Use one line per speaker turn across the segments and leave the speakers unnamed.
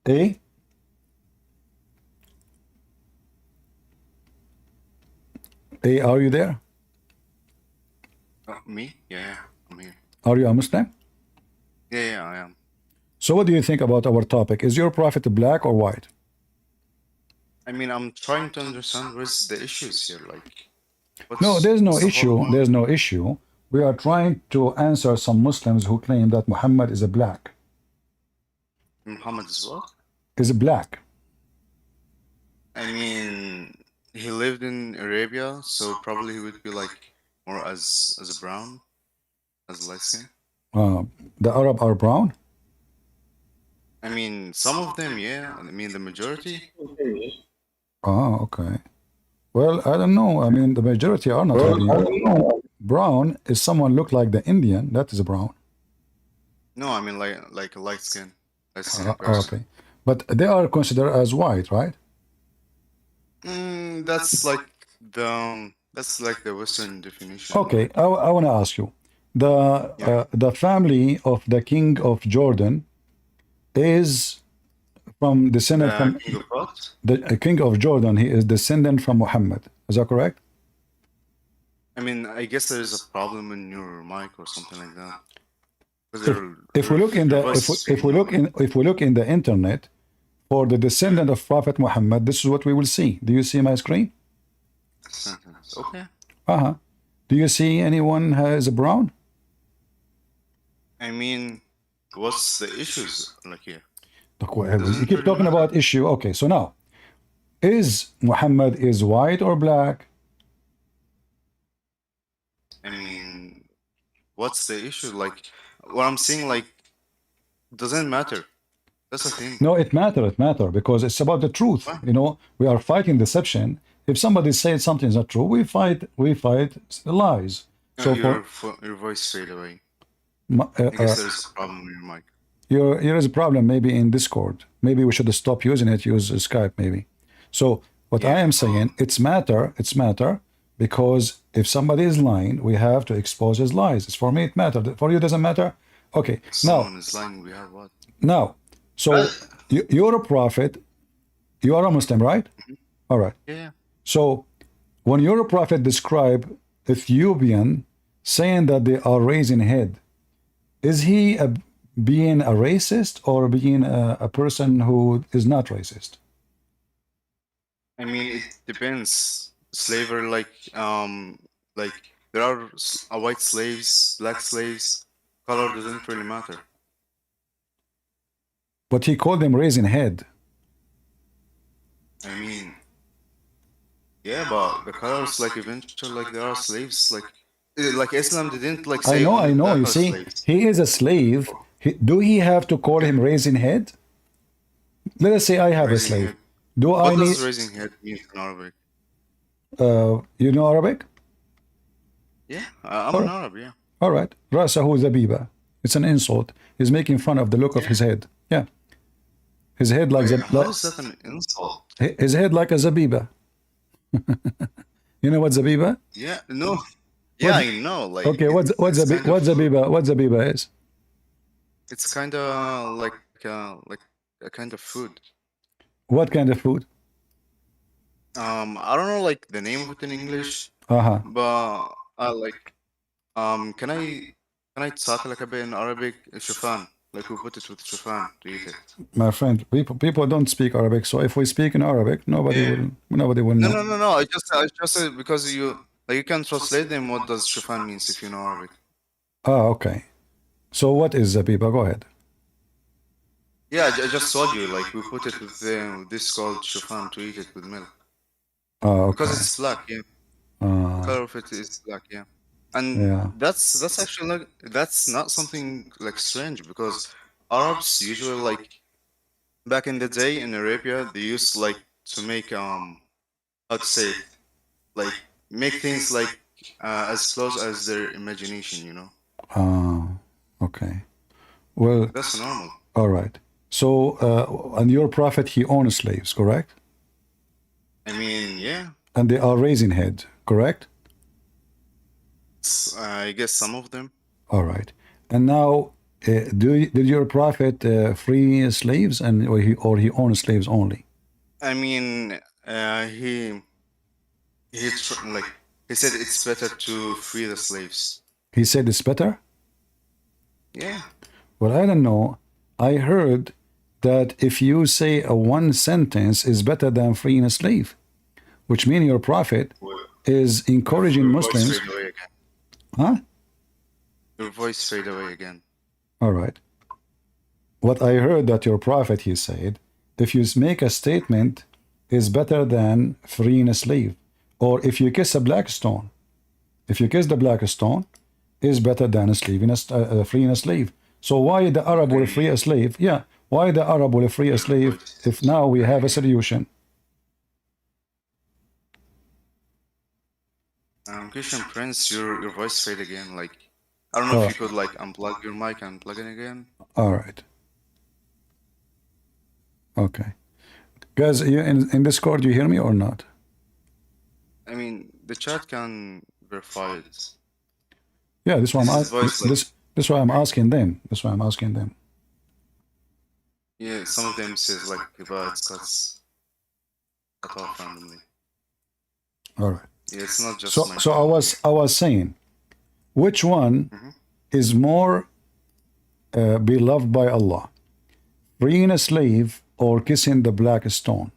A? A, are you there?
Me? Yeah, I'm here.
Are you a Muslim?
Yeah, I am.
So what do you think about our topic? Is your prophet black or white?
I mean, I'm trying to understand where's the issues here. Like,
No, there's no
what's the whole
issue.
point?
There's no issue. We are trying to answer some Muslims who claim that Muhammad is a black.
Muhammad is what?
Is black.
I mean, he lived in Arabia, so probably he would be like more as a brown, as light skin.
The Arab are brown?
I mean, some of them, yeah. I mean, the majority.
Oh, okay. Well, I don't know. I mean, the majority are not really. Brown is someone look like the Indian. That is brown.
No, I mean like a light skin person.
Okay. But they are considered as white, right?
That's like the Western definition.
Okay, I want to ask you. The family of the king of Jordan is from descendant from
King of what?
the king of Jordan. He is descendant from Muhammad. Is that correct?
I mean, I guess there is a problem in your mic or something like that.
If we look in the if we look in the internet for the descendant of Prophet Muhammad, this is what we will see. Do you see my screen?
Sentence. Okay.
Do you see anyone has a brown?
I mean, what's the issues like here?
You keep talking about issue. Okay, so now, is Muhammad is white or black?
I mean, what's the issue? Like, what I'm saying, like, doesn't matter. That's the thing.
No, it matters. It matters because it's about the truth.
What?
You know, we are fighting deception. If somebody says something is not true, we fight lies.
No,
So
your voice fade away.
I
guess there's a problem with your mic.
There is a problem maybe in Discord. Maybe we should stop using it, use Skype maybe. So what I am saying, it's matter because if somebody is lying, we have to expose his lies. It's for me, it matters. For you, it doesn't matter? Okay,
Someone is lying, we have what?
Now, so you're a prophet, you are a Muslim, right? All right.
Yeah.
So when your prophet describe Ethiopian saying that they are raising head, is he being a racist or being a person who is not racist?
I mean, it depends. Slavery, like there are white slaves, black slaves. Color doesn't really matter.
But he called them raising head.
I mean, yeah, but the colors, like eventually, like there are slaves, like Islam didn't like say.
I know. You see,
slaves.
he is a slave. Do he have to call him raising head? Let us say I have a slave. Do I
What
need?
does raising head mean in Arabic?
You know Arabic?
Yeah, I'm an Arab. Yeah.
All right. Rasahu zabiba. It's an insult. He's making fun of the look of his head. Yeah. His head like
how is that an insult?
His head like a zabiba. You know what zabiba?
Yeah. No. Yeah, I know. Like.
Okay. What zabiba? What zabiba is?
It's kind of like a kind of food.
What kind of food?
I don't know like the name of it in English. But can I talk like a bit in Arabic? Shufan. Like we put it with shufan to eat it.
My friend, people don't speak Arabic, so if we speak in Arabic, nobody will know.
No. I just said because you can translate them. What does shufan means if you know Arabic?
Okay. So what is zabiba? Go ahead.
Yeah, I just told you. Like we put it with this called shufan to eat it with milk.
Okay.
Because it's black, yeah. The color of it is black, yeah. And that's actually like that's not something like strange because Arabs usually like back in the day in Arabia they used like to make how to say it, like make things like as close as their imagination, you know.
Okay. Well,
that's normal.
All right. So and your prophet he owns slaves, correct?
I mean, yeah.
And they are raising head, correct?
I guess some of them.
All right. And now Did your prophet free slaves and or he owned slaves only?
I mean, like he said it's better to free the slaves.
He said it's better?
Yeah.
Well, I don't know. I heard that if you say a one sentence is better than freeing a slave, which means your prophet is encouraging
Your voice
Muslims.
fade away again.
Huh?
Your voice fade away again.
All right. What I heard that your prophet, he said, if you make a statement, is better than freeing a slave. Or if you kiss a black stone, if you kiss the black stone, is better than freeing a slave. So why the Arab will free a slave? Yeah, why the Arab will free a slave if now we have a solution?
Christian Prince, your voice fade again. Like, I don't know if you could like unplug your mic and plug it again.
All right. Okay. Guys, you in Discord, you hear me or not?
I mean, the chat can verify it.
Yeah, this is why I'm this why I'm asking them. That's why I'm asking them.
Yeah, some of them says like, but it's cut off randomly.
All right.
Yeah, it's not just
so I was saying, which one is more beloved by Allah, freeing a slave or kissing the black stone?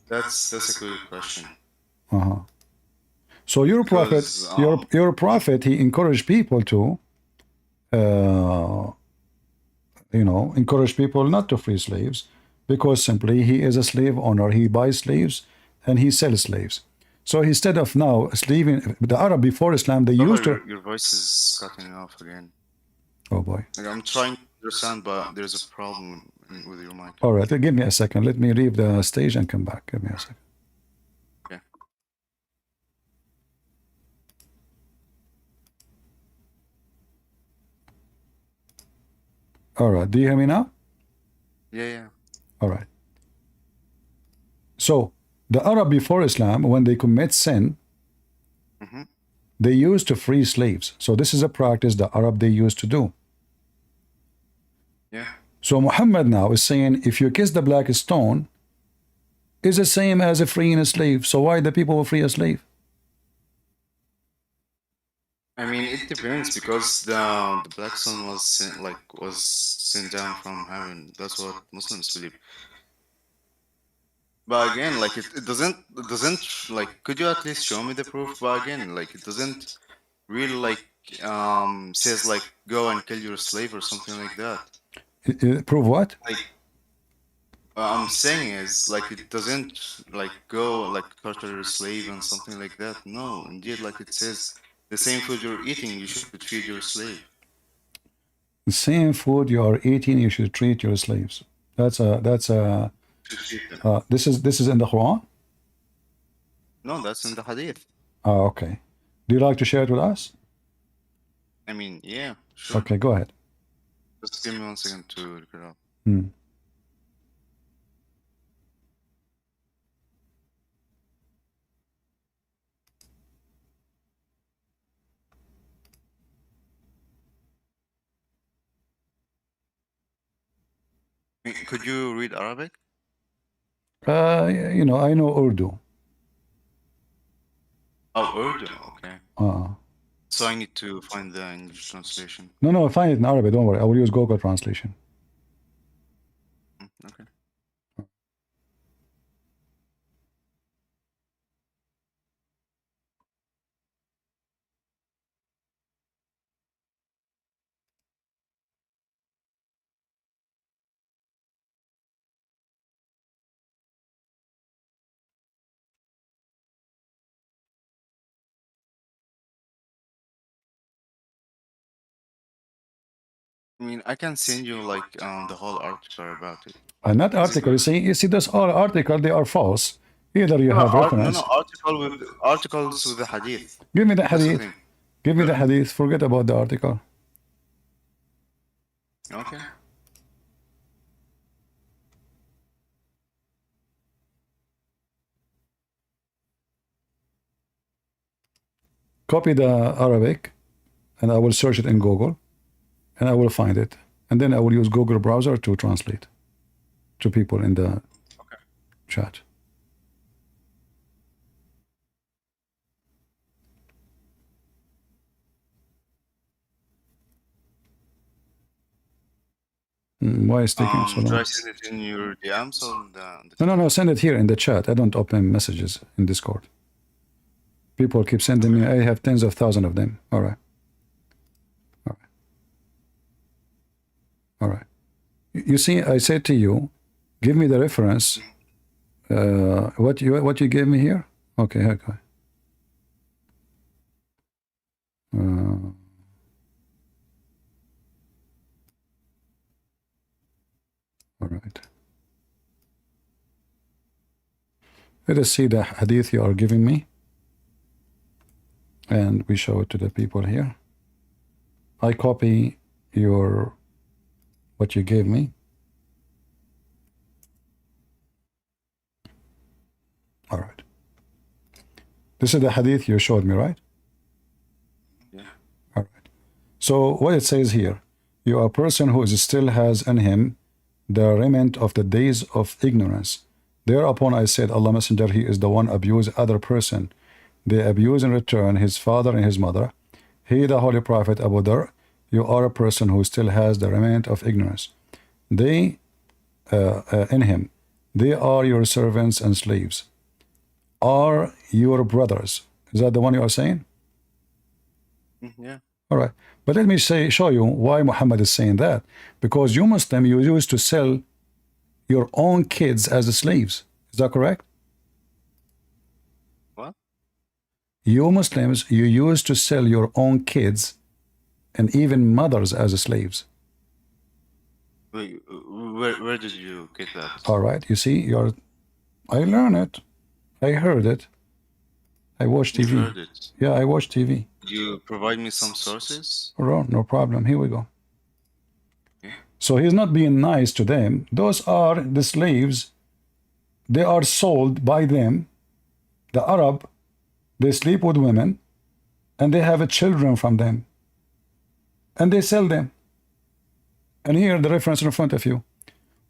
That's a good question.
So your prophet, your prophet, he encouraged people to, encourage people not to free slaves, because simply he is a slave owner. He buys slaves and he sells slaves. So instead of now slaving the Arab before Islam, they used to.
Your voice is cutting off again.
Oh boy.
Like, I'm trying to understand, but there's a problem with your mic.
All right, give me a second. Let me leave the stage and come back. Give me a second.
Okay.
All right. Do you hear me now?
Yeah.
All right. So the Arab before Islam, when they commit sin, they used to free slaves. So this is a practice the Arab they used to do.
Yeah.
So Muhammad now is saying, if you kiss the black stone, is the same as freeing a slave. So why the people will free a slave?
I mean, it depends, because the black stone was sent down from heaven. That's what Muslims believe. But again, like it doesn't like, could you at least show me the proof? But again, like it doesn't really like says like go and kill your slave or something like that.
Prove what?
Like I'm saying is like it doesn't like go like torture your slave and something like that. No, indeed, like it says the same food you're eating, you should feed your slave.
The same food you are eating, you should treat your slaves. That's a this is in the Quran?
No, that's in the Hadith.
Oh, okay. Do you like to share it with us?
I mean, yeah, sure.
Okay, go ahead.
Just give me 1 second to look it up. Could you read Arabic?
I know Urdu.
Oh, Urdu, okay. So I need to find the English translation.
No, find it in Arabic, don't worry. I will use Google Translation.
Okay. I mean, I can send you like the whole article about it.
Not article. You see, this all article, they are false. Either you have reference.
No, articles with the Hadith.
Give me the Hadith. Give me the Hadith. Forget about the article.
Okay.
copy the Arabic, and I will search it in Google, and I will find it. And then I will use Google browser to translate to people in the chat. Why is taking so long?
Do I send it in your DMs or
No, send it here in the chat. I don't open messages in Discord. People keep sending me. I have tens of thousands of them. All right. You see, I said to you, give me the reference. What you gave me here? Okay. All right. Let us see the hadith you are giving me, and we show it to the people here. I copy what you gave me. All right. This is the hadith you showed me, right?
Yeah.
All right. So what it says here, you are a person who still has in him the remnant of the days of ignorance. Thereupon I said, Allah Messenger, he is the one abuse other person. They abuse in return his father and his mother. He, the Holy Prophet Abu Dhar, you are a person who still has the remnant of ignorance. They, in him, they are your servants and slaves. Are your brothers. Is that the one you are saying?
Yeah.
All right. But let me show you why Muhammad is saying that. Because you Muslim, you used to sell your own kids as slaves. Is that correct?
What?
You Muslims, you used to sell your own kids and even mothers as slaves.
Wait, where did you get that?
All right. You see, I learned it. I heard it. I watch TV.
You heard it?
Yeah, I watch TV.
You provide me some sources?
No problem. Here we go. So he's not being nice to them. Those are the slaves. They are sold by them. The Arab, they sleep with women, and they have children from them. And they sell them. And here the reference in front of you.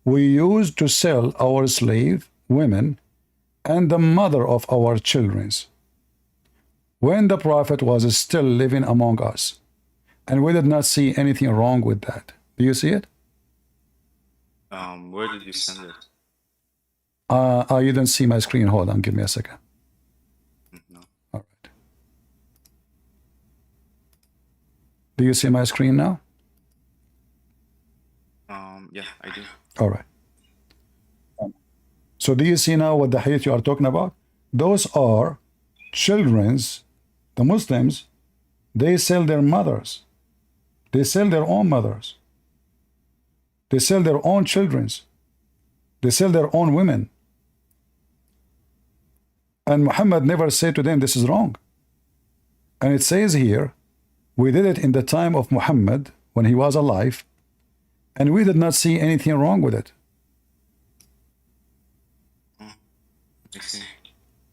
We used to sell our slave women and the mother of our children when the Prophet was still living among us. And we did not see anything wrong with that. Do you see it?
Where did you send it?
You don't see my screen. Hold on, give me a second.
No.
All right. Do you see my screen now?
Yeah, I do.
All right. So do you see now what the hadith you are talking about? Those are children's, the Muslims, they sell their mothers. They sell their own mothers. They sell their own children's. They sell their own women. And Muhammad never said to them, this is wrong. And it says here, we did it in the time of Muhammad when he was alive, and we did not see anything wrong with it.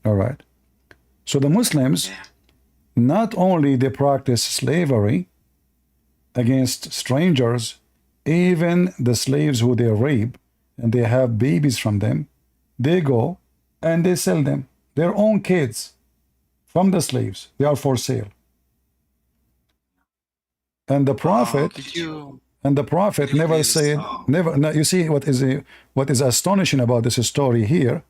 All right. So the Muslims, not only they practice slavery against strangers, even the slaves who they rape and they have babies from them, they go and they sell them, their own kids from the slaves. They are for sale. And the Prophet, never said, no, you see what is astonishing about this story here,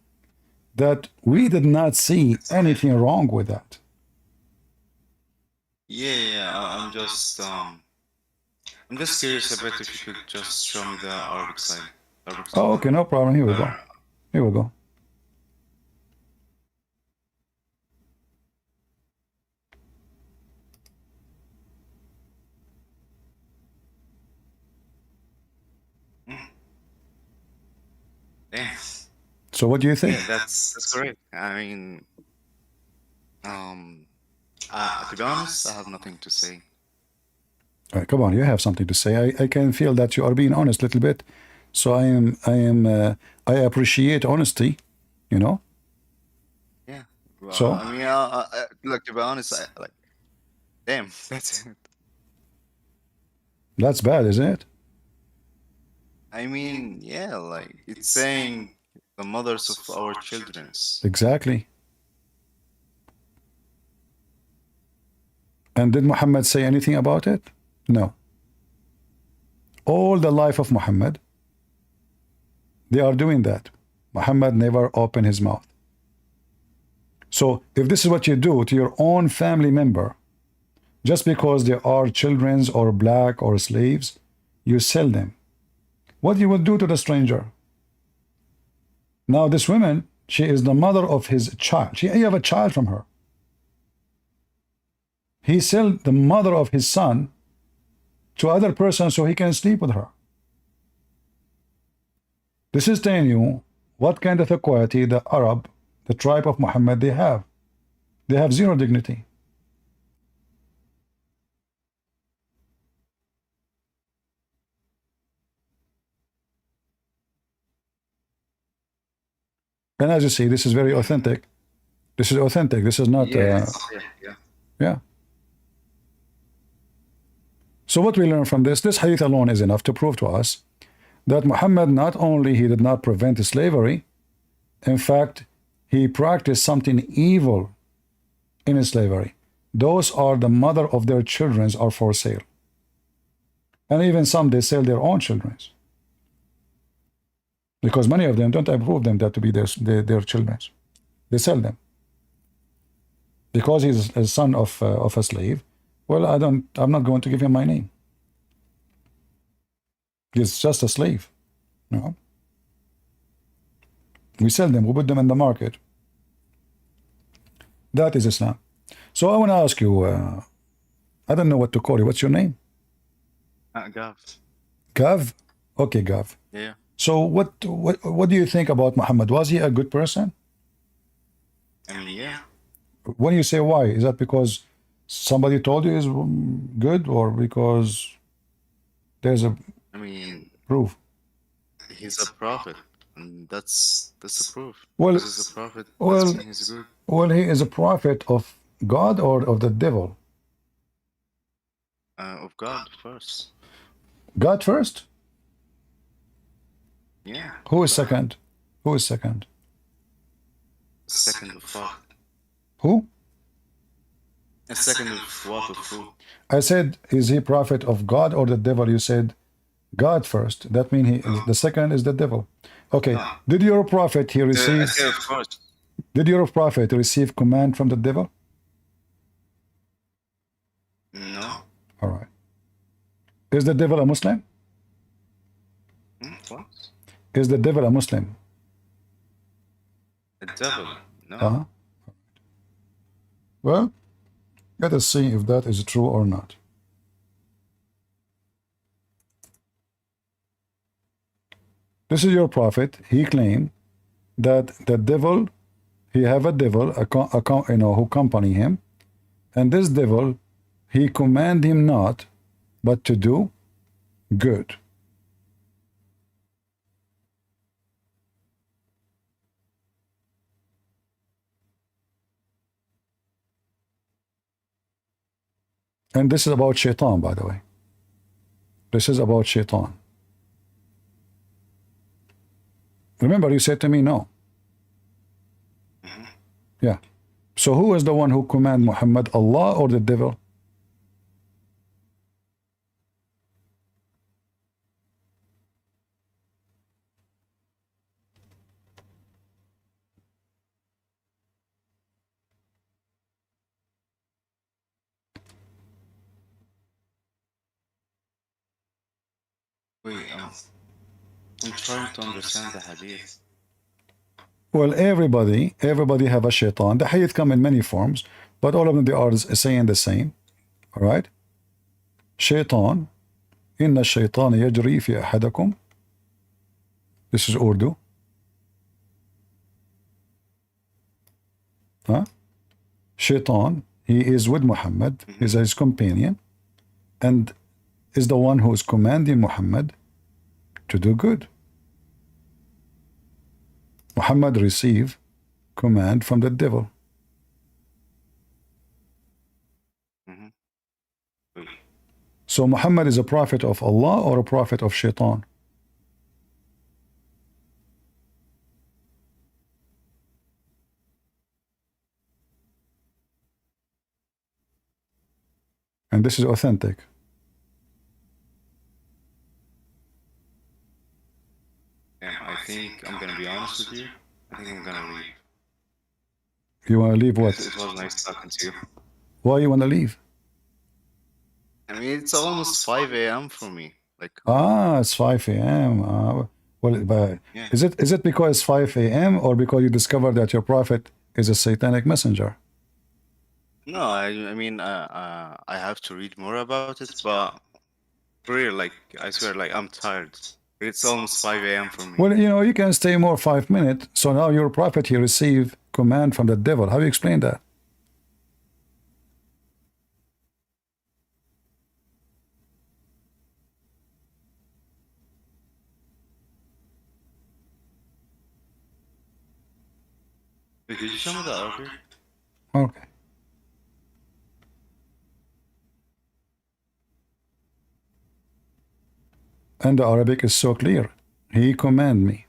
that we did not see anything wrong with that.
Yeah, I'm just curious a bit if you could just show me the Arabic side.
Oh, okay, no problem. Here we go. Here we go.
Thanks.
So what do you think?
Yeah, that's correct. I mean, to be honest, I have nothing to say.
All right, come on, you have something to say. I can feel that you are being honest a little bit. So I appreciate honesty, you know.
Yeah. Well,
So
I mean, like to be honest, Damn, that's it.
That's bad, isn't it?
I mean, yeah, like it's saying the mothers of our childrens.
Exactly. And did Muhammad say anything about it? No. All the life of Muhammad, they are doing that. Muhammad never opened his mouth. So if this is what you do to your own family member, just because they are children or black or slaves, you sell them. What you will do to the stranger? Now this woman, she is the mother of his child. You have a child from her. He sell the mother of his son to other person so he can sleep with her. This is telling you what kind of equality the Arab, the tribe of Muhammad, they have. They have zero dignity. And as you see, this is very authentic. This is authentic. This is not. Yeah. So what we learn from this hadith alone is enough to prove to us that Muhammad not only he did not prevent slavery, in fact, he practiced something evil in slavery. Those are the mother of their children are for sale. And even some, they sell their own children. Because many of them don't approve them that to be their children. They sell them. Because he's a son of a slave, well, I'm not going to give him my name. He's just a slave. You know? We sell them, we put them in the market. That is Islam. So I want to ask you, I don't know what to call you. What's your name?
Gav.
Gav? Okay, Gav.
Yeah.
So what do you think about Muhammad? Was he a good person?
I mean, yeah.
When you say why, is that because somebody told you is good, or because there's a proof?
He's a prophet, and that's a proof.
Well,
he's a prophet. He's good.
Well, he is a prophet of God or of the devil?
Of God first.
God first?
Yeah.
Who is second? Who is second?
Second of what?
Who?
A second of what? Of who?
I said, is he prophet of God or the devil? You said God first. That means the second is the devil. Okay. No. Did your prophet he receive?
Of course.
Did your prophet receive command from the devil?
No.
All right. Is the devil a Muslim?
What?
Is the devil a Muslim?
The devil? No.
Well, let us see if that is true or not. This is your prophet. He claimed that the devil, he have a devil, who accompany him, and this devil, he command him not, but to do good. And this is about shaitan, by the way. This is about shaitan. Remember, you said to me, no. Yeah. So who is the one who command Muhammad, Allah or the devil?
Wait, I'm trying to understand the hadith.
Well, everybody have a shaitan. The hadith come in many forms, but all of them, they are saying the same. All right? Shaitan. Inna shaitan yajri fi ahadakum. This is Urdu. Huh? Shaitan, he is with Muhammad, is his companion, and is the one who is commanding Muhammad to do good. Muhammad received command from the devil. So Muhammad is a prophet of Allah or a prophet of Shaitan? And this is authentic.
Yeah, I think I'm gonna be honest with you. I think I'm gonna leave.
You want to leave what?
It was nice talking to you.
Why you want to leave?
I mean, it's almost 5 a.m. for me. Like,
It's 5 a.m. Well, but
yeah.
is it because it's 5 a.m. or because you discovered that your prophet is a satanic messenger?
No, I mean, I have to read more about it, but for real, like, I swear, like, I'm tired. It's almost 5 a.m. for me.
Well, you know, you can stay more 5 minutes. So now your prophet, he received command from the devil. How do you explain that?
Wait, did you show me the Arabic?
Okay. And the Arabic is so clear. He command me.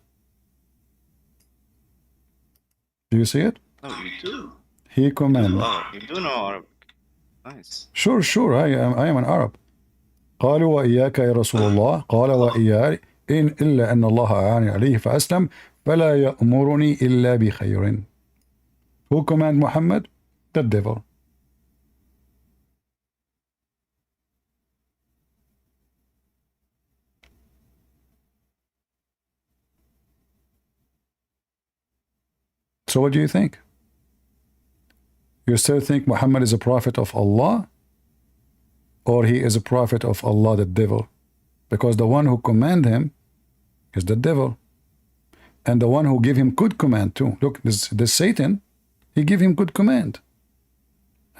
Do you see it?
No, you do.
He command me.
Oh, you do know Arabic. Nice.
Sure. I am an Arab. قالوا وإياك يا رسول الله قال وإياي إن إلا أن الله أعاني عليه فأسلم فلا يأمرني إلا بخير. Who command Muhammad? The devil. So what do you think? You still think Muhammad is a prophet of Allah? Or he is a prophet of Allah, the devil? Because the one who command him is the devil. And the one who give him good command too. Look, this Satan, he give him good command.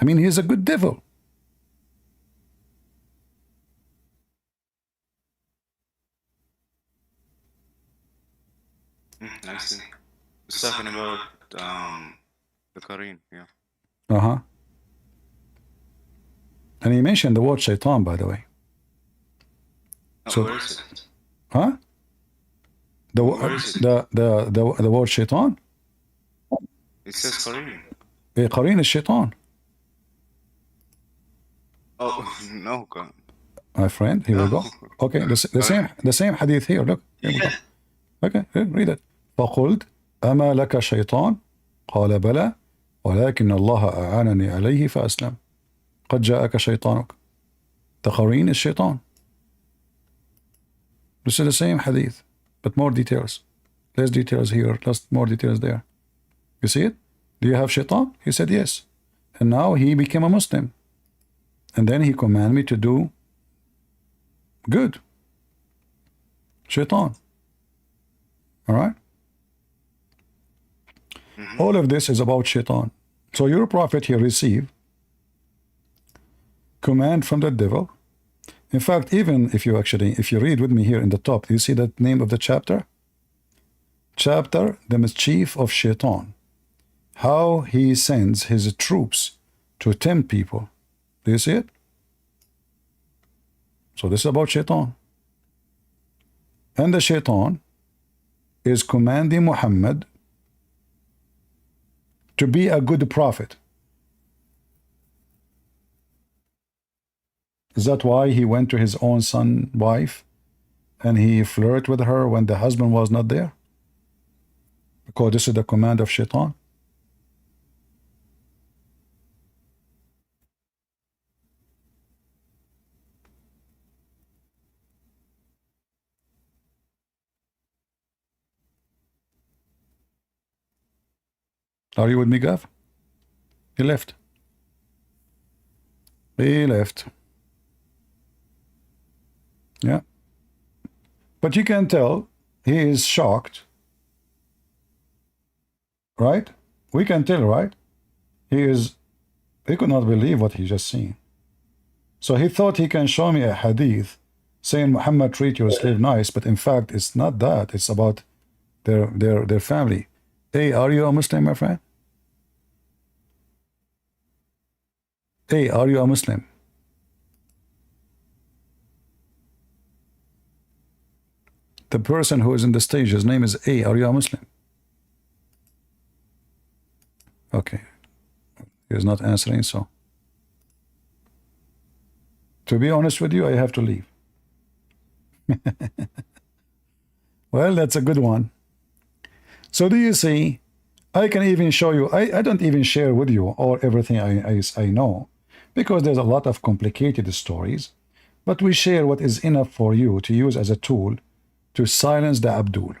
I mean, he is a good devil.
I see. It's talking about the Korean, yeah.
Uh-huh. And he mentioned the word shaitan, by the way.
So where is it?
Huh? The word shaitan?
It says Korean.
Qarin is shaitan.
Oh no, God.
My friend, here we go. Okay, the same hadith here. Look. Here we go. Okay, read it. فقلت أما لك شيطان؟ قال بلى ولكن الله أعانني عليه فأسلم. قد جاءك شيطانك. The Qarin is shaitan. This is the same hadith, but more details. Less details here, more details there. You see it? Do you have shaitan? He said yes. And now he became a Muslim. And then he commanded me to do good. Shaitan. All right? All of this is about shaitan. So your prophet, he received command from the devil. In fact, even if you read with me here in the top, you see the name of the chapter? Chapter, the mischief of shaitan. How he sends his troops to tempt people. Do you see it? So this is about shaitan. And the shaitan is commanding Muhammad to be a good prophet. Is that why he went to his own son, wife, and he flirted with her when the husband was not there? Because this is the command of shaitan. Are you with me, Gav? He left. He left. Yeah. But you can tell he is shocked. Right? We can tell, right? He could not believe what he just seen. So he thought he can show me a hadith saying Muhammad treat your slave nice, but in fact it's not that. It's about their family. Hey, are you a Muslim, my friend? Hey, are you a Muslim? The person who is in the stage, his name is A. Are you a Muslim? Okay. He is not answering, so. To be honest with you, I have to leave. Well, that's a good one. So do you see, I can even show you, I don't even share with you all everything I know, because there's a lot of complicated stories, but we share what is enough for you to use as a tool to silence the Abdul.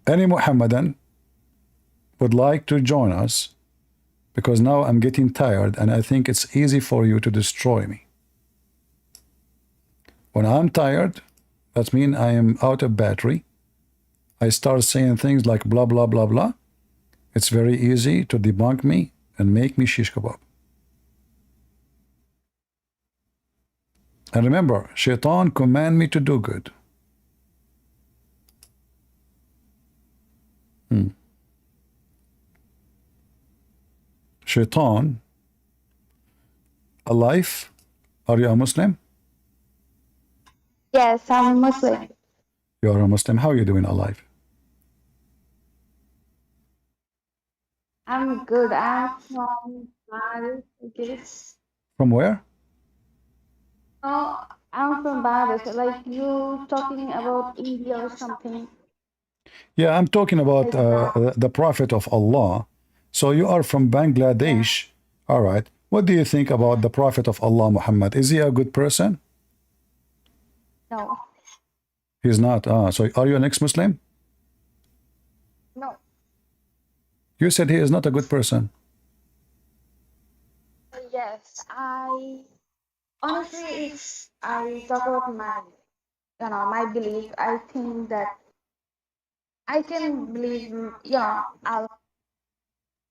Any Muhammadan would like to join us, because now I'm getting tired and I think it's easy for you to destroy me. When I'm tired, that means I am out of battery. I start saying things like blah, blah, blah, blah. It's very easy to debunk me and make me shish kebab. And remember, Shaitan command me to do good. Shaitan, alive? Are you a Muslim?
Yes, I'm Muslim.
You are a Muslim. How are you doing alive?
I'm good. I'm from Bangladesh, I guess.
From where?
No, I'm from Bangladesh. Like you talking about India or something.
Yeah, I'm talking about
Like that.
the Prophet of Allah. So you are from
Yeah.
Bangladesh. All right. What do you think about the Prophet of Allah, Muhammad? Is he a good person?
No.
He's not. So are you an ex-Muslim?
No.
You said he is not a good person.
Yes, I honestly, if I talk about my belief, I think that I can believe, Allah,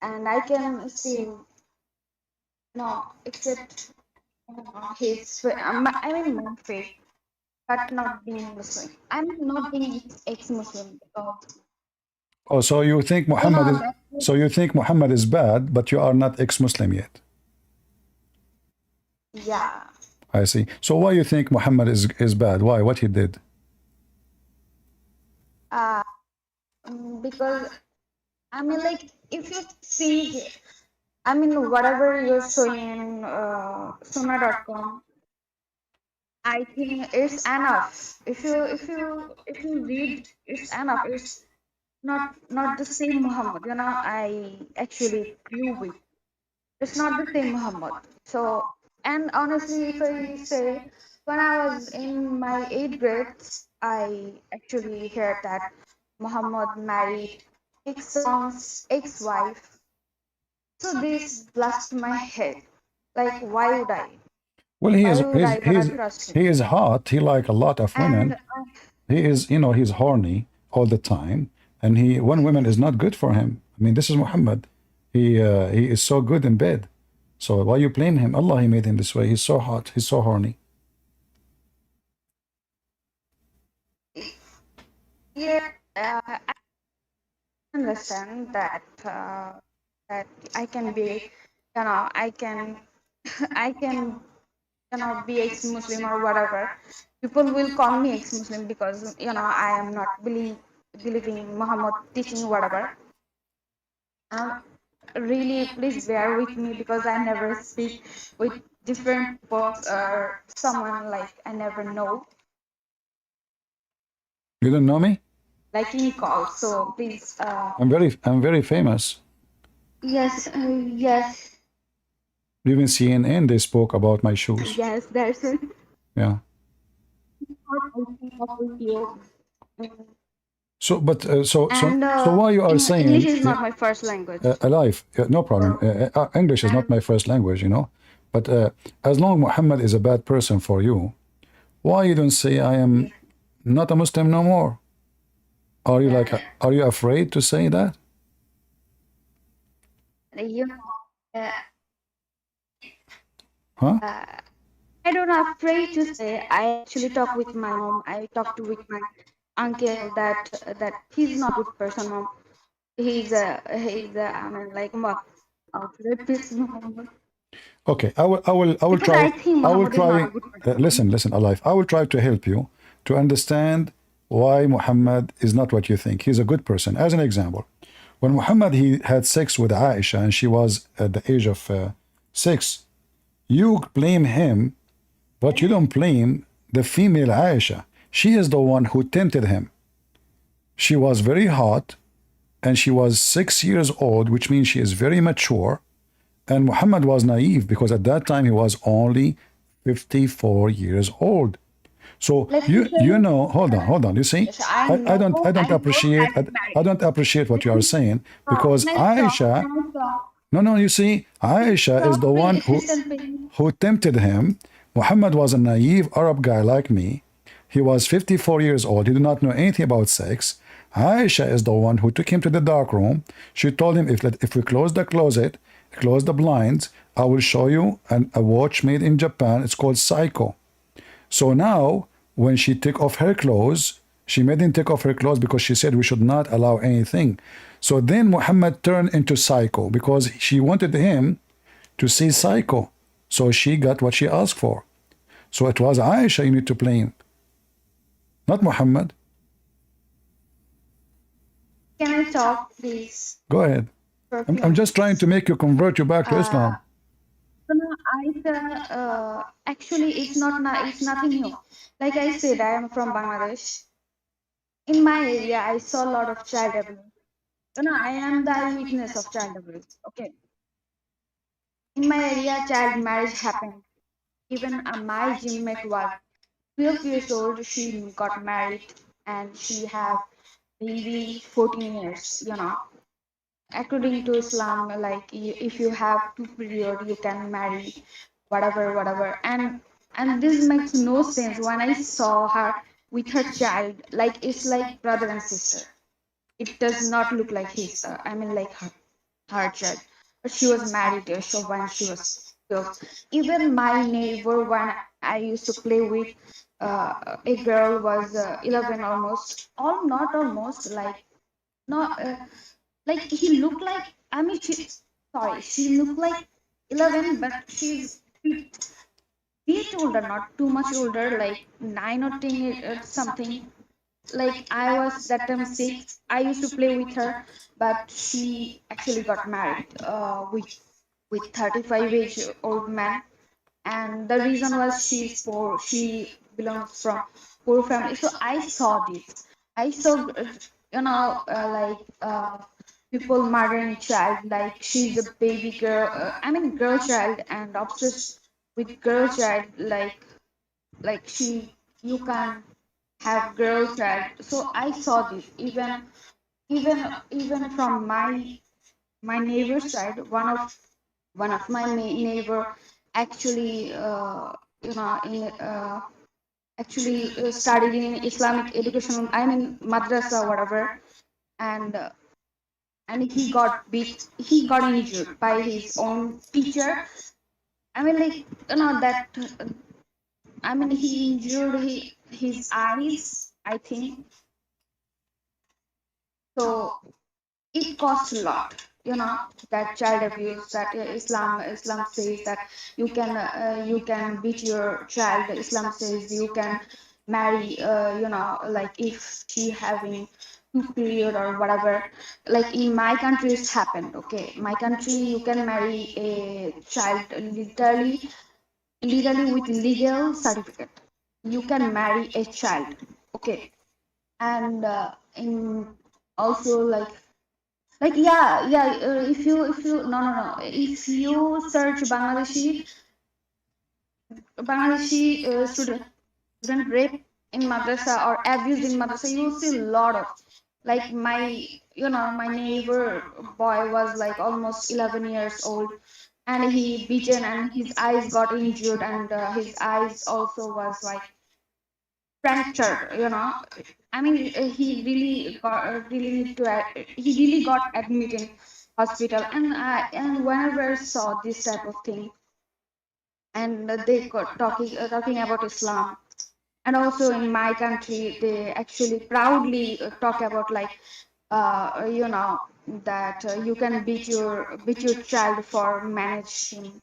and I can still, accept I mean, my faith, but not being Muslim. I'm not being ex-Muslim because
Oh, so you think Muhammad is so you think Muhammad is bad, but you are not ex-Muslim yet.
yeah.
I see. So why you think Muhammad is bad? Why? What he did?
Uh, because I mean, like, if you see, I mean, whatever you're showing in Suna.com, I think it's enough. If you read, it's enough. It's not the same Muhammad. I actually grew with. It's not the same Muhammad. So, and honestly, if I say, when I was in my eighth grade, I actually heard that Muhammad married his son's ex-wife. So this blasted my head. Like, why would I?
Well,
Why would I gonna trust him?
he is hot. He like a lot of
And
women. He is, he's horny all the time, and one woman is not good for him. I mean, this is Muhammad. He is so good in bed. So why you blame him? Allah, he made him this way. He's so hot. He's so horny.
yeah, I understand that I can be, I can, I can, be ex-Muslim or whatever. People will call me ex-Muslim because I am not believing Muhammad teaching whatever. Really, please bear with me because I never speak with different people or someone like I never know,
You don't know me?
like in call. So please,
I'm very famous.
yes, yes,
Even CNN, they spoke about my shoes.
yes. There's a
Yeah.
with you.
So, but
And
so why you are
English
saying
is not my first language.
alive? No problem. English is not
And
my first language, But as long Muhammad is a bad person for you, why you don't say I am not a Muslim no more? Are you like, are you afraid to say that?
you know, uh,
Huh?
I don't afraid to say. I actually talk with my mom. I talked with my uncle that he's not a good person, mom. He's a I mean, like, rapist.
Okay, I will
Because I
try.
think
I will
Muhammad is not a
try.
good person.
Listen, Alive. I will try to help you to understand why Muhammad is not what you think. He's a good person. As an example, when Muhammad he had sex with Aisha and she was at the age of 6, you blame him, but you don't blame the female Aisha. She is the one who tempted him. She was very hot and she was 6 years old, which means she is very mature. And Muhammad was naive because at that time he was only 54 years old. So
Let me show
you
you.
know, hold on. You see,
Yes, I
I
know.
don't I don't
I know
appreciate
that is married.
I don't appreciate what you are saying because
Can I stop?
Aisha.
Can I stop?
No, you see, Aisha is
Stop,
the one
Christian Prince.
who tempted him. Muhammad was a naive Arab guy like me. He was 54 years old. He did not know anything about sex. Aisha is the one who took him to the dark room. She told him, if we close the closet, close the blinds, I will show you a watch made in Japan. It's called Psycho. So now, when she took off her clothes, she made him take off her clothes because she said we should not allow anything. So then Muhammad turned into Psycho because she wanted him to see Psycho. So she got what she asked for. So it was Aisha you need to blame, not Muhammad.
Can I talk, please,
Go ahead.
for a few
I'm just trying
minutes?
to make you convert you back to Islam.
So now actually, it's nothing new. Like I said, I am from Bangladesh. In my area, I saw a lot of child abuse. I am the eyewitness of child abuse. Okay. In my area, child marriage happened. Even my gym mate was 12 years old. She got married and she have baby 14 years. According to Islam, like if you have two period, you can marry whatever, and this makes no sense. When I saw her with her child, like it's like brother and sister. It does not look like his. Like her child, but she was married. So when she was 12, even my neighbor when I used to play with, a girl was 11 almost, all not almost like not. Like he looked like, she looked like 11, but she's bit older, not too much older, like 9 or 10 something. Like I was that time 6. I used to play with her, but she actually got married with 35 age old man, and the reason was she's poor. She belongs from poor family. So I saw this. I saw, people murdering child. Like she's a baby girl. Girl child, and obsessed with girl child. Like you can have girl child. So I saw this. Even from my neighbor's side, one of my neighbor actually in actually studied in Islamic education, madrasa, whatever, and he got injured by his own teacher. Like that. He injured his eyes, I think. So it costs a lot. That child abuse, that Islam says that you can beat your child. Islam says you can marry, like if she having two period or whatever. Like in my country it's happened. Okay, my country, you can marry a child legally with legal certificate. You can marry a child. Okay. And in also, if you no, if you search Bangladeshi student rape in madrasa or abuse in madrasa, you will see a lot of, like, my neighbor boy was like almost 11 years old, and he beaten and his eyes got injured, and his eyes also was like fractured. He really need to he really got admitted in hospital. And whenever I saw this type of thing, and they got talking about Islam, and also in my country they actually proudly talk about, like, that you can beat your child for manage him.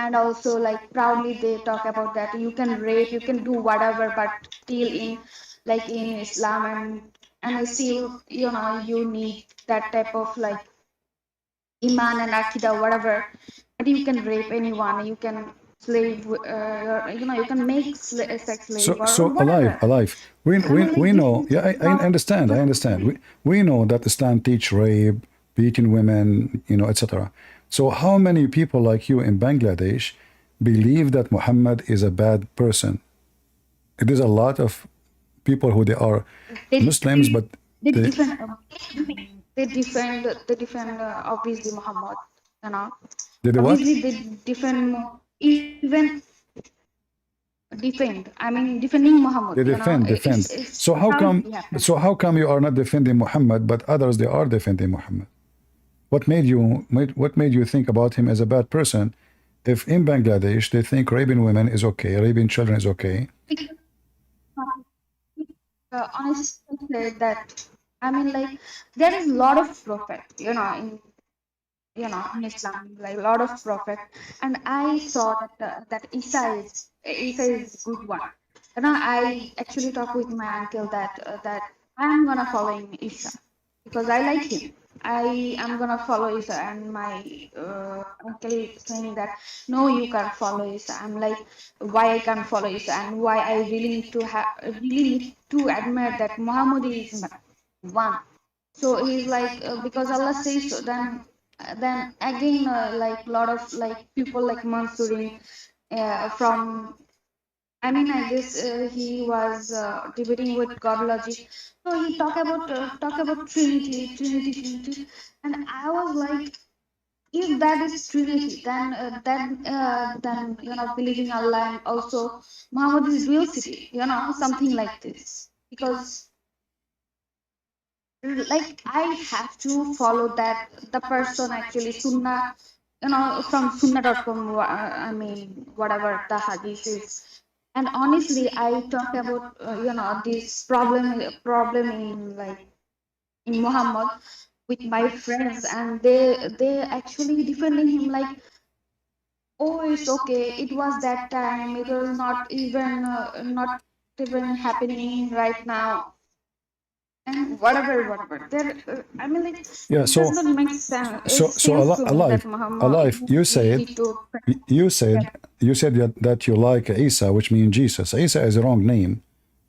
and also like proudly they talk about that you can rape, you can do whatever, but still in like in Islam, and still you need that type of like iman and akida whatever, but you can rape anyone, you can slave you can make sex slave
So,
or
so alive,
whatever.
alive.
I mean like
We
this
know.
is
Yeah, I
not
understand. I understand. We know that Islam teach rape, beating women, etc. So, how many people like you in Bangladesh believe that Muhammad is a bad person? It is a lot of people who they are
they
Muslims, but
they
they
defend they defend obviously Muhammad, you know
they do what?
obviously they defend even defend, I mean defending Muhammad,
They defend, defend.
it's
So how
proudly
come?
happen.
So how come you are not defending Muhammad, but others they are defending Muhammad? What made you think about him as a bad person? If in Bangladesh they think raping women is okay, raping children is okay.
Honestly said that, I mean like there is a lot of prophet in Islam, like a lot of prophet, and I saw that that Isa is good one. I actually talked with my uncle that I'm gonna follow in Isa because I like him. I am gonna follow Isa, and my uncle saying that no, you can't follow Isa. I'm like, why I can't follow Isa, and why I really need to admire that Muhammad is one. So he's like, because Allah says so. Then again, like a lot of like people like Mansurin from. I mean, I guess he was debating with God logic. So he talk about Trinity, and I was like, if that is Trinity, then believing Allah and also Muhammad is dual city, something like this, because like I have to follow that the person actually Sunnah, from Sunnah.com. I mean, whatever the hadith is. And honestly, I talk about this problem in like in Muhammad with my friends, and they actually defending him like, oh, it's okay, it was that time, it was not even happening right now, and whatever. There, I mean, like
Yeah.
it does
So
not make sense to me that
alive,
Muhammad
alive. You
really
said
need to.
you said you said that you like Isa, which means Jesus. Isa is the wrong name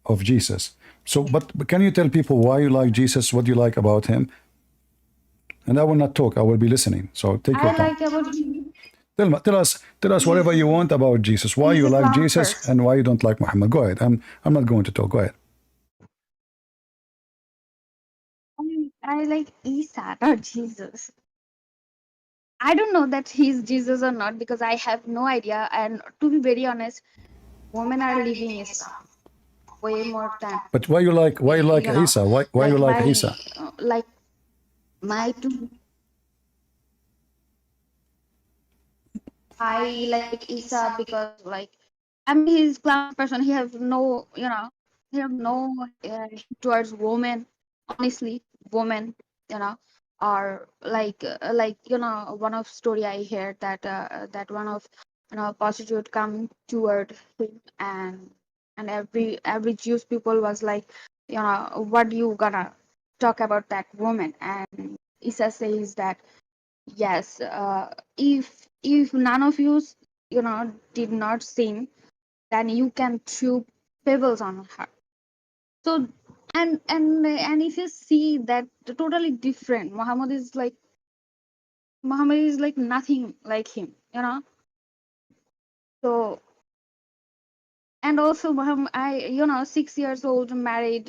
of Jesus. So, but can you tell people why you like Jesus? What you like about him? And I will not talk. I will be listening. So take your
I
time.
like about him.
Tell us whatever you want about Jesus. Why
He's
you
a
like
calm
Jesus
person.
and why you don't like Muhammad. Go ahead. I'm not going to talk. Go ahead.
I like Isa, not Jesus. I don't know that he's Jesus or not because I have no idea. And to be very honest, women are leaving Islam way more than
But why you
me.
like Isa? Why you
Like
like Isa?
my two. I like Isa because like, I mean, he's class person. He have no, he have no towards women. Honestly, women, you know, are like one of story I heard that one of prostitute come toward him, and every Jewish people was like, what you gonna talk about that woman? And Isa says that yes, if none of you did not sin, then you can throw pebbles on her. So, and if you see that totally different, Muhammad is like nothing like him, so. And also Muhammad, I 6 years old, marrying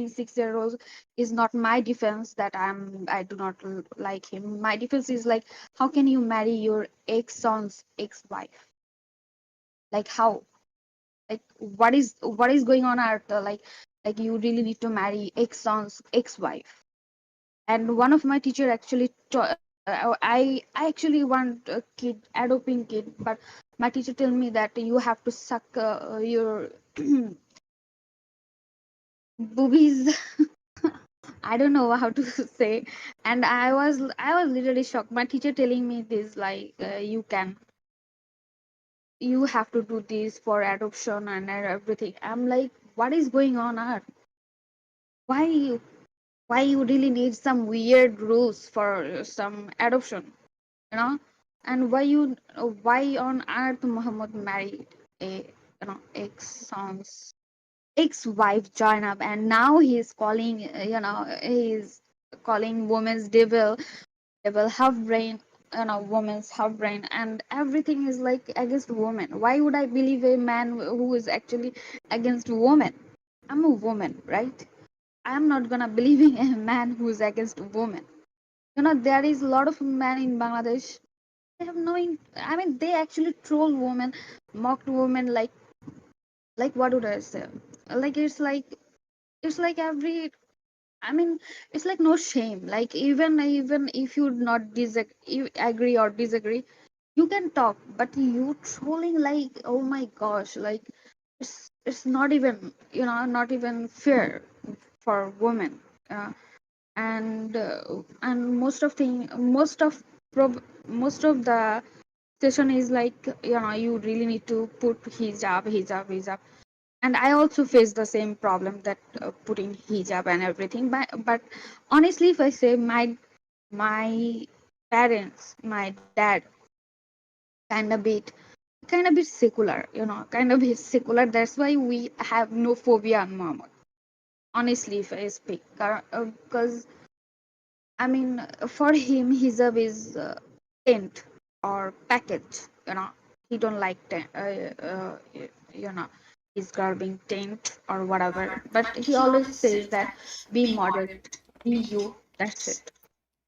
6 year olds is not my defense that I do not like him. My defense is like, how can you marry your ex-son's ex-wife? Like how? Like what is going on out there? Like you really need to marry ex-son's ex-wife. And one of my teacher actually I actually want a kid, adopting kid, but my teacher tell me that you have to suck your boobies. I don't know how to say. And I was literally shocked, my teacher telling me this, like, you can you have to do this for adoption and everything. I'm like, what is going on earth? Why you really need some weird rules for some adoption, you know? And why on earth Muhammad married a ex-wife Zainab, and now he's calling he's calling women's devil half brain, woman's half brain, and everything is like against women. Why would I believe a man who is actually against women? I'm a woman, right? I'm not gonna believe in a man who is against women. There is a lot of men in Bangladesh. They have no. I mean, they actually troll women, mocked women. Like what would I say? Like it's like every. I mean, it's like no shame. Like even if you not agree or disagree, you can talk. But you trolling, like, oh my gosh, like it's not even not even fair for women. Uh, and most of the session is like, you really need to put hijab. And I also face the same problem, that putting hijab and everything. But honestly, if I say, my parents, my dad, kind of bit secular, kind of bit secular. That's why we have no phobia on Muhammad. Honestly, if I speak, because I mean, for him, hijab is tent or package. He don't like you know, his girl being tent or whatever. But he always says that be modest, be you. That's it.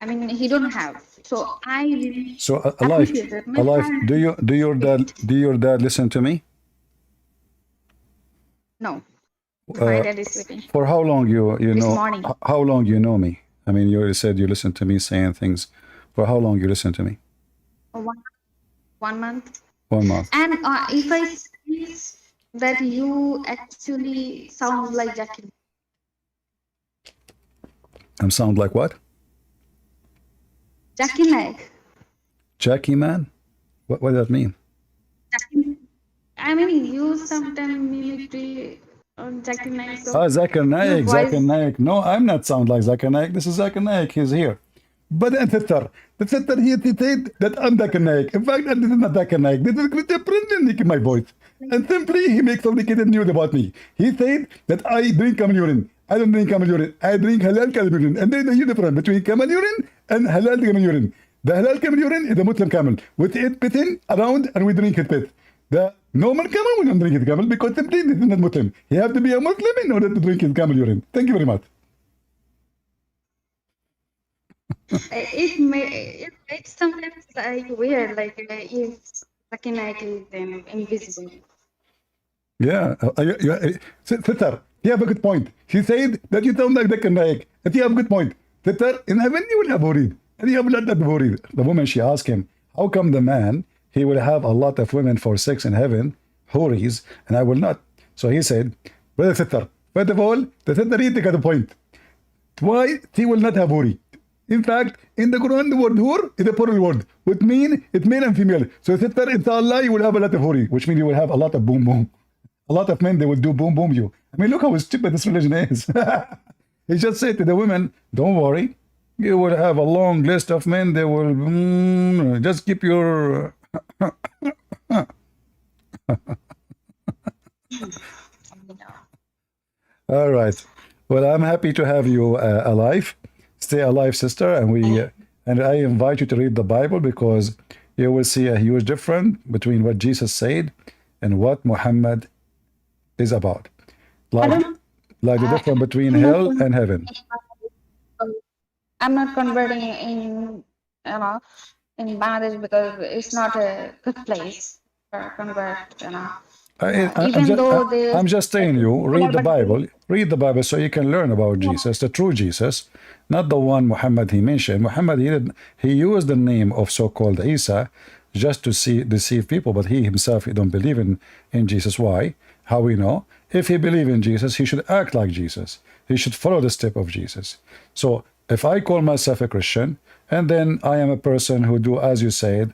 I mean, he don't have. So I really
So alive,
appreciate it. My
alive.
parents
Do your dad listen to me?
no, my
Uh,
dad is sleeping
for how long you
this
know?
morning.
How long you know me? I mean, you said you listen to me saying things. For how long you listen to me?
One, 1 month.
1 month.
And if I see that you actually sounds like Jackie.
I'm sound like what?
Zakirnaik.
Jackie man? What does that mean?
I mean, you sometimes mimicry on Zakirnaik, so
Ah,
your
Zakir
voice.
Naik. No, I'm not sound like Zakir Naik. This is Zakir Naik. He's here. But the sister he said that I'm Zakir Naik. In fact, this is not Zakir Naik. This is Christian Prince in my voice. And simply he makes complicated news about me. He said that I drink camel urine. I don't drink camel urine. I drink halal camel urine. And there is a huge difference between camel urine and halal camel urine. The halal camel urine is a Muslim camel with it pissing around and we drink his piss. The normal camel will not drink his camel because simply this is not Muslim. He has to be a Muslim in order to drink his camel urine. Thank you very much.
It makes sometimes like weird, like if Zakirnaik is invisible.
Yeah, sister, you have a good point. She said that you sound like Zakir Naik. And you have a good point. Sister, in heaven you will have worried. And you have not that worried. The woman, she asked him, how come the man, he will have a lot of women for sex in heaven, houris, and I will not? So he said, brother sister, first of all, the sister he take the point. Why he will not have huri? In fact, in the Quran, the word hur is a plural word, which means it's male and female. So sister, inshallah, you will have a lot of huri, which means you will have a lot of boom boom. A lot of men, they will do boom boom you. I mean, look how stupid this religion is. He just said to the women, don't worry, you will have a long list of men. They will just keep your. All right. Well, I'm happy to have you alive. Stay alive, sister. And I invite you to read the Bible because you will see a huge difference between what Jesus said and what Muhammad is about. Like the difference between hell and heaven.
I'm not converting in Bangladesh because it's not a good place for convert. Even though they
I'm just saying you read the Bible. Read the Bible so you can learn about Jesus, the true Jesus, not the one Muhammad he mentioned. Muhammad he used the name of so-called Isa just to deceive people, but he himself he don't believe in Jesus. Why? How we know? If he believe in Jesus, he should act like Jesus. He should follow the step of Jesus. So if I call myself a Christian and then I am a person who do as you said,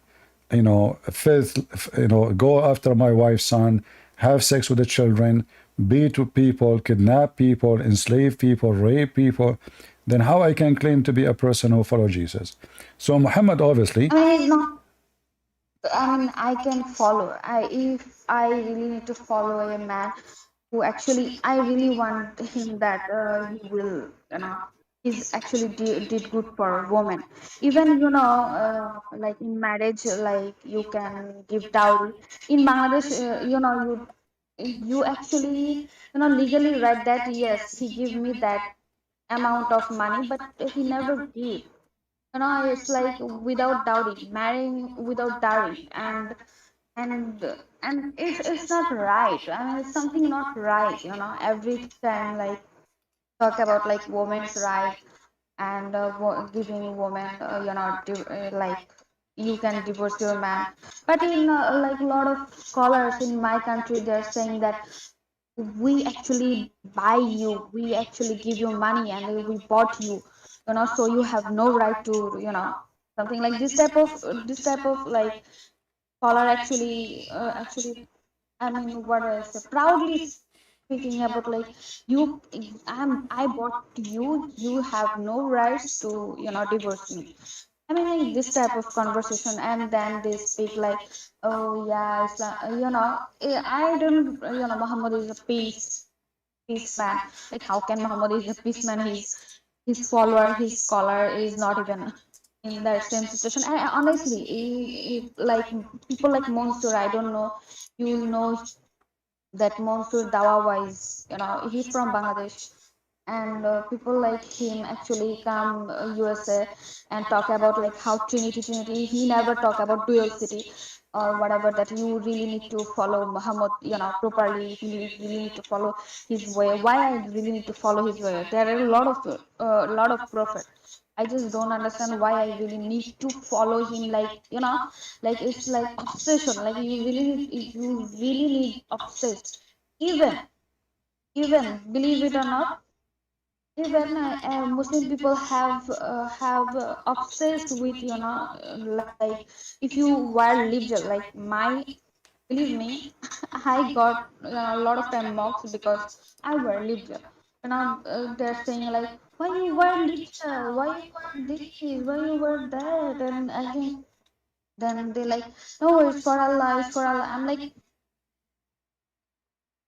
filth, go after my wife's son, have sex with the children, beat people, kidnap people, enslave people, rape people, then how I can claim to be a person who follow Jesus? So Muhammad obviously,
I mean, it's not. I mean, I can follow. If I really need to follow a man who actually, I really want him that he will, he's actually did good for women. Even, like in marriage, like you can give dowry. In Bangladesh, you actually, legally write that yes, he give me that amount of money, but he never give. It's like without dowry, marrying without dowry, and it's not right. I mean, it's something not right. Every time like talk about like women's right and giving women, like you can divorce your man. But in like a lot of scholars in my country, they're saying that we actually buy you, we actually give you money, and we bought you, so you have no right to, something like this type of like scholar actually, I mean, what I say, proudly speaking about like you, I bought you, you have no rights to, divorce me. I mean, like this type of conversation, and then they speak like, oh yeah, Islam, I don't, Muhammad is a peace man. Like, how can Muhammad is a peace man? His follower, his scholar is not even in that same situation. And honestly, like people like Monsur, I don't know, you know that Monsur Dawa is, he's from Bangladesh, and people like him actually come USA and talk about like how Trinity. He never talk about dual city or whatever, that you really need to follow Muhammad, properly. You really need to follow his way. Why I really need to follow his way? There are a lot of prophet. I just don't understand why I really need to follow him. Like, like it's like obsession. Like you really need obsessed. Even even believe it or not, even Muslim people have obsessed with, like if you wear libja, like my, believe me, I got a lot of time mocks because I wear libja. They're saying like, why you wear libja? Why you wear this? Why you wear that? And again, then they like, no, it's for Allah. It's for Allah. I'm like,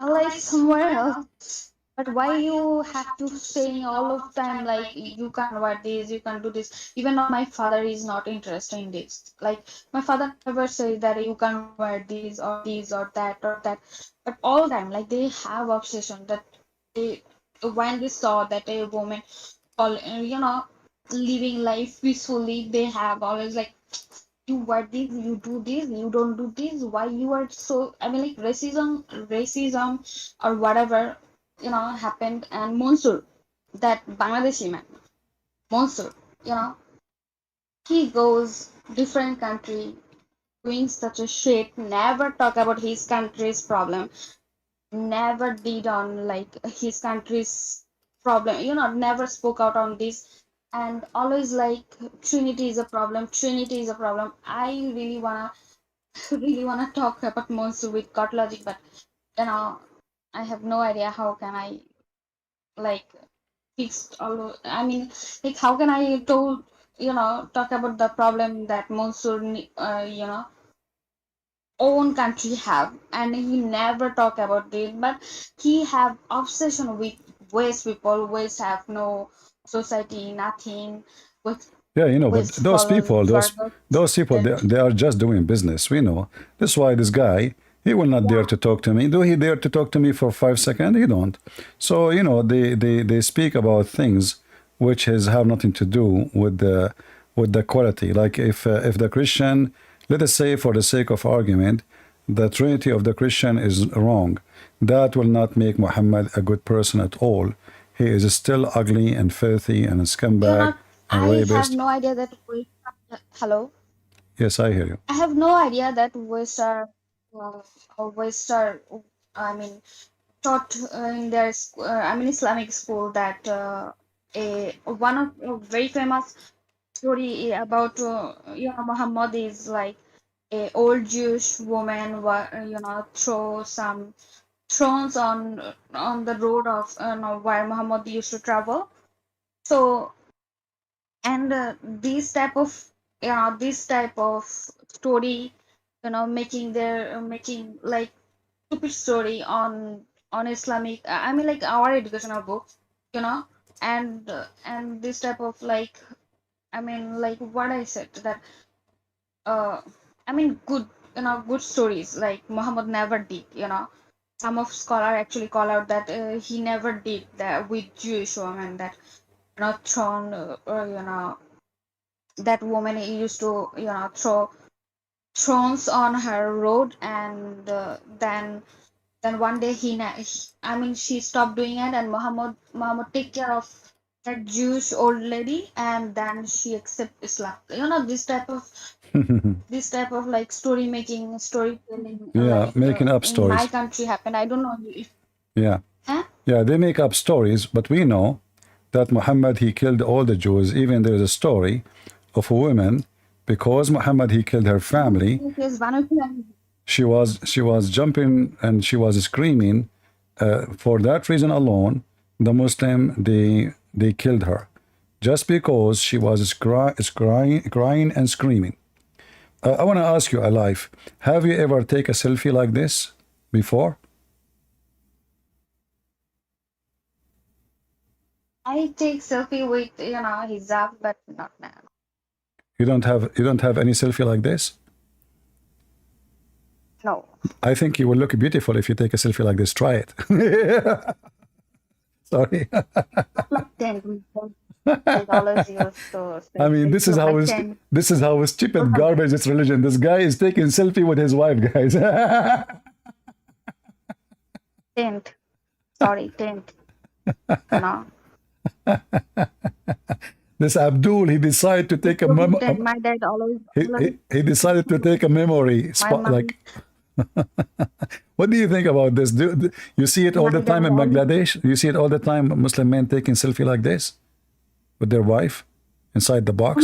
Allah is somewhere else. But why you have to saying all of time like you can wear this, you can do this? Even my father is not interested in this. Like my father never says that you can wear this or that or that. But all time like they have obsession that they, when they saw that a woman all, living life peacefully, they have always like, you wear this, you do this, you don't do this. Why you are so? I mean, like racism, or whatever, happened. And Mansur, that Bangladeshi man, Mansur, you know, he goes different country, doing such a shit. Never talk about his country's problem. Never did on like his country's problem. Never spoke out on this, and always like Trinity is a problem. Trinity is a problem. I really wanna talk about monster with God logic, but you know, I have no idea how can I like fix all. I mean, like how can I told, talk about the problem that monster, own country have, and he never talk about this, but he have obsession with West people. West have no society, nothing. West
yeah, but
West follows further.
those people, they are just doing business. We know. That's why this guy, he will not dare
Yeah.
to talk to me. Do he dare to talk to me for 5 seconds? He don't. So they speak about things which have nothing to do with the quality. Like if the Christian, let us say for the sake of argument, the Trinity of the Christian is wrong, that will not make Muhammad a good person at all. He is still ugly and filthy and a scumbag and
I have
rapist.
no idea that we. Hello.
Yes, I hear you.
I have no idea that uh, West are, I mean, taught in their I mean, Islamic school that a one of a very famous story about Muhammad is like. a old Jewish woman, throw some thrones on the road of where Muhammad used to travel. So, and this type of story, making like stupid story on Islamic. I mean, like our educational books, you know, and this type of like, I mean, like what I said that uh, I mean, good stories like Muhammad never did, Some of scholar actually call out that he never did that with Jewish women that, thrown, that woman used to, throw thrones on her road, and then one day I mean, she stopped doing it, and Muhammad take care of that Jewish old lady, and then she accept Islam. This type of like storytelling,
Yeah,
like
making up
in my
stories.
country happened. I don't know if,
Yeah.
huh?
Yeah, they make up stories, but we know that Muhammad he killed all the Jews. Even there is a story of a woman because Muhammad he killed her family.
Yes, one of them.
She was jumping and she was screaming. For that reason alone, the Muslim they killed her, just because she was crying and screaming. I want to ask you, Alive, have you ever taken a selfie like this before?
I take selfie with hijab, but not now.
You don't have any selfie like this?
No.
I think you will look beautiful if you take a selfie like this. Try it. Sorry.
Like 10. $10 used to
I mean,
it look like 10.
this is how stupid garbage this religion. This guy is taking selfie with his wife, guys.
Tent. Sorry, tent. You know.
This Abdul, he decided to take a
Look
mem-
at that. My dad always,
he decided to take a memory
my
spot.
mom,
Like, what do you think about this? You see it all
my
the
dad
time in
always,
Bangladesh? You see it all the time, Muslim men taking selfie like this with their wife inside the box?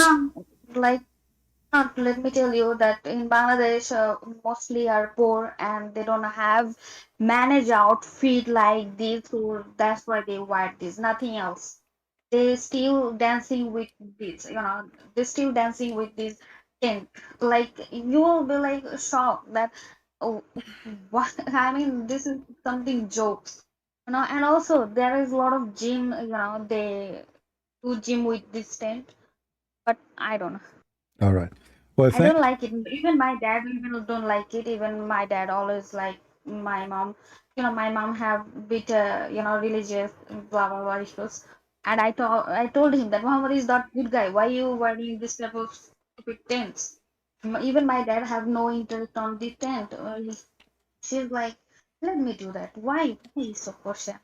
like, let me tell you that in Bangladesh, mostly are poor and they don't have manage outfit like this, so that's why they wear this. Nothing else. They still dancing with this, They still dancing with this tent. Like you will be like shocked that, oh, what? I mean, this is something jokes, And also there is a lot of gym, They do gym with this tent, but I don't know.
All right. Well,
I don't like it. Even my dad even don't like it. Even my dad always like my mom. My mom have bit religious blah blah blah issues. And I told him that Muhammad is not good guy. Why you wearing this type of stupid tents? Even my dad have no interest on the tent. She's like, let me do that. Why? Why is so cautious?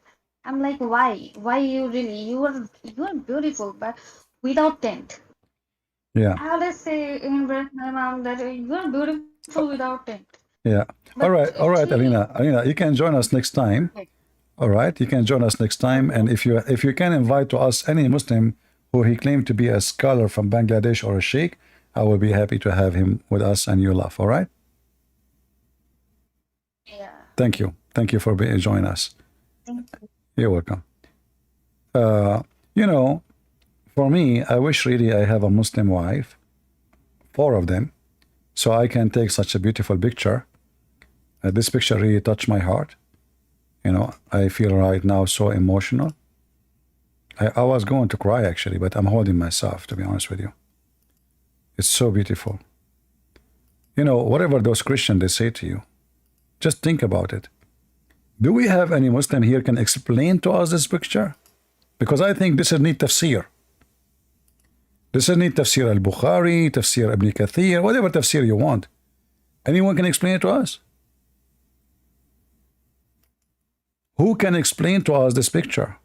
I'm like, why? Why you really? You are beautiful, but without tent.
yeah.
I always say in breath my mom that you are beautiful without tent.
Yeah.
But
All right,
she
Alina. Alina, you can join us next time. All right, you can join us next time, and if you can invite to us any Muslim who he claimed to be a scholar from Bangladesh or a sheikh, I will be happy to have him with us and you laugh. All right.
yeah.
Thank you for joining us.
Thank you.
You're welcome. Uh, you know, for me, I wish really I have a Muslim wife, 4 of them, so I can take such a beautiful picture. This picture really touched my heart. I feel right now so emotional. I was going to cry actually, but I'm holding myself, to be honest with you. It's so beautiful. Whatever those Christians they say to you, just think about it. Do we have any Muslim here can explain to us this picture? Because I think this is need tafsir. This is need tafsir al-Bukhari, tafsir Ibn Kathir, whatever tafsir you want. Anyone can explain it to us? Who can explain to us this picture?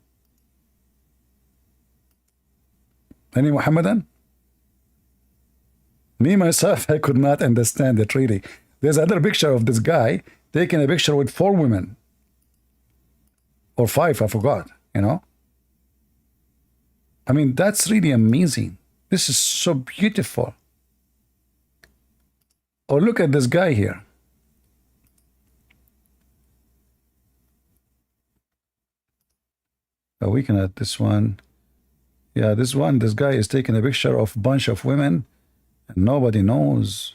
Any Muhammadan? Me, myself, I could not understand it really. There's another picture of this guy taking a picture with 4 women. Or 5, I forgot, I mean, that's really amazing. This is so beautiful. Or look at this guy here. Oh, we can add this one. Yeah, this one, this guy is taking a picture of a bunch of women and nobody knows.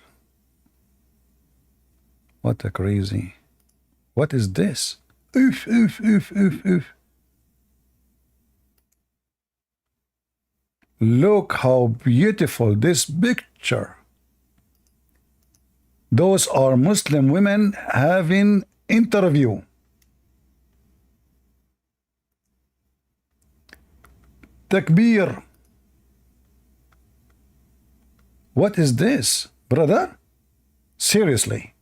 What a crazy. What is this? Oof, oof, oof, oof, oof. Look how beautiful this picture. Those are Muslim women having interview. Takbir. What is this, brother? Seriously.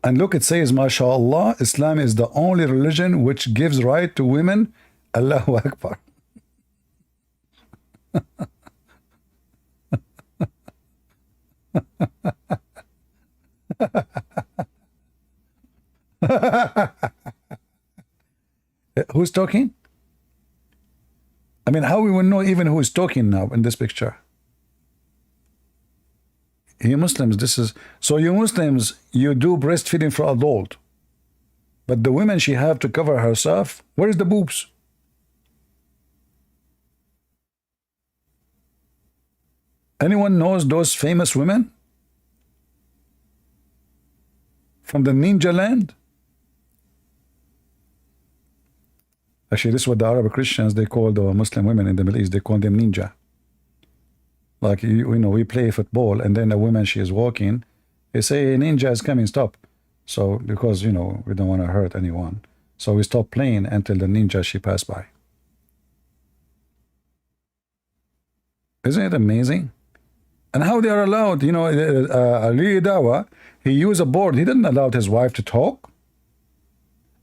And look, it says, MashaAllah, Islam is the only religion which gives right to women. Allahu Akbar. Who's talking? I mean, how we will know even who is talking now in this picture? You Muslims, this is so. You Muslims, you do breastfeeding for adult, but the women, she have to cover herself. Where is the boobs? Anyone knows those famous women from the ninja land? Actually, this is what the Arab Christians, they call the Muslim women in the Middle East. They call them ninja. Like, you know, we play football and then a woman, she is walking. They say, ninja is coming, stop. So, because, you know, we don't want to hurt anyone. So we stop playing until the ninja, she passed by. Isn't it amazing? And how they are allowed, you know, Ali Dawa, he used a board. He didn't allow his wife to talk.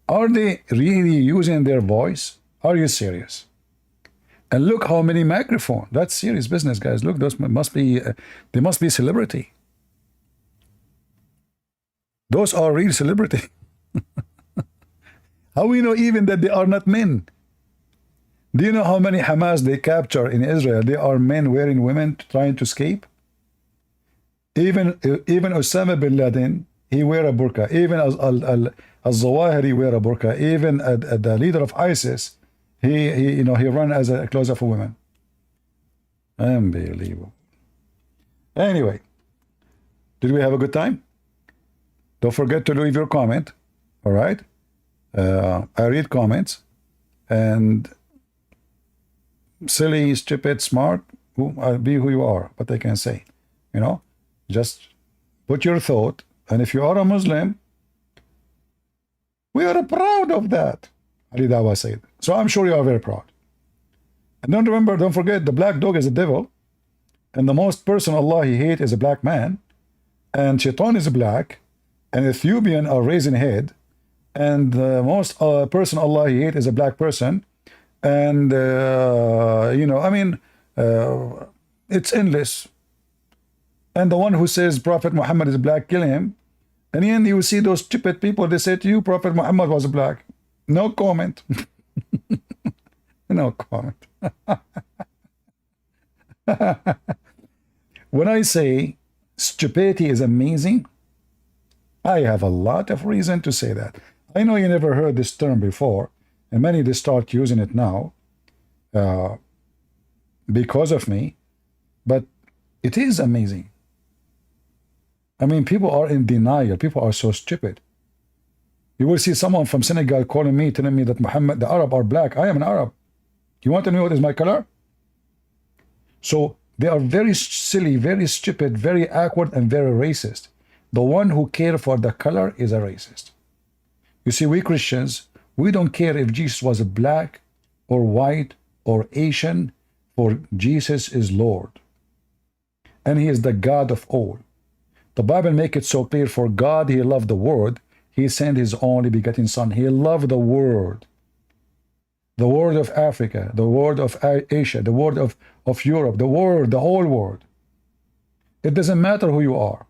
Are they really using their voice? Are you serious? And look how many microphones. That's serious business, guys. Look, those must be, they must be celebrity. Those are real celebrity. How we know even that they are not men? Do you know how many Hamas they capture in Israel? They are men wearing women trying to escape. Even Osama bin Laden, he wear a burqa. Even al-Zawahiri wear a burqa. Even the leader of ISIS, he run as a closer for women. Unbelievable. Anyway, did we have a good time? Don't forget to leave your comment. All right. I read comments, and silly, stupid, smart, be who you are. What I can say, you know, just put your thought. And if you are a Muslim, we are proud of that. Ali Dawa said. So I'm sure you are very proud. And don't forget, the black dog is a devil, and the most person Allah he hates is a black man, and Shaitan is black, and Ethiopian are raising head, and the most person Allah he hates is a black person, and you know, I mean, it's endless. And the one who says Prophet Muhammad is black, kill him. And in the end, you will see those stupid people, they say to you, Prophet Muhammad was black. No comment. No comment. When I say stupidity is amazing, I have a lot of reason to say that. I know you never heard this term before, and many they start using it now because of me, but it is amazing. I mean, people are in denial. People are so stupid. You will see someone from Senegal calling me, telling me that Muhammad, the Arab are black. I am an Arab. You want to know what is my color? So they are very silly, very stupid, very awkward, and very racist. The one who cares for the color is a racist. You see, we Christians, we don't care if Jesus was black or white or Asian, for Jesus is Lord. And he is the God of all. The Bible makes it so clear, for God, he loved the world. He sent his only begotten son. He loved the world. The world of Africa, the world of Asia, the world of Europe, the world, the whole world. It doesn't matter who you are.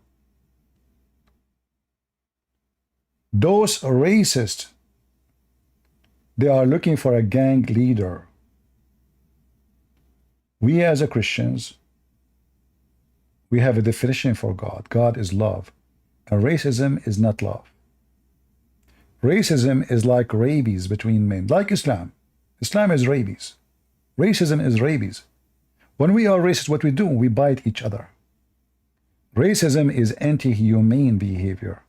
Those racists, they are looking for a gang leader. We as a Christians, we have a definition for God. God is love. And racism is not love. Racism is like rabies between men, like Islam. Islam is rabies. Racism is rabies. When we are racist, what we do, we bite each other. Racism is anti-humane behavior.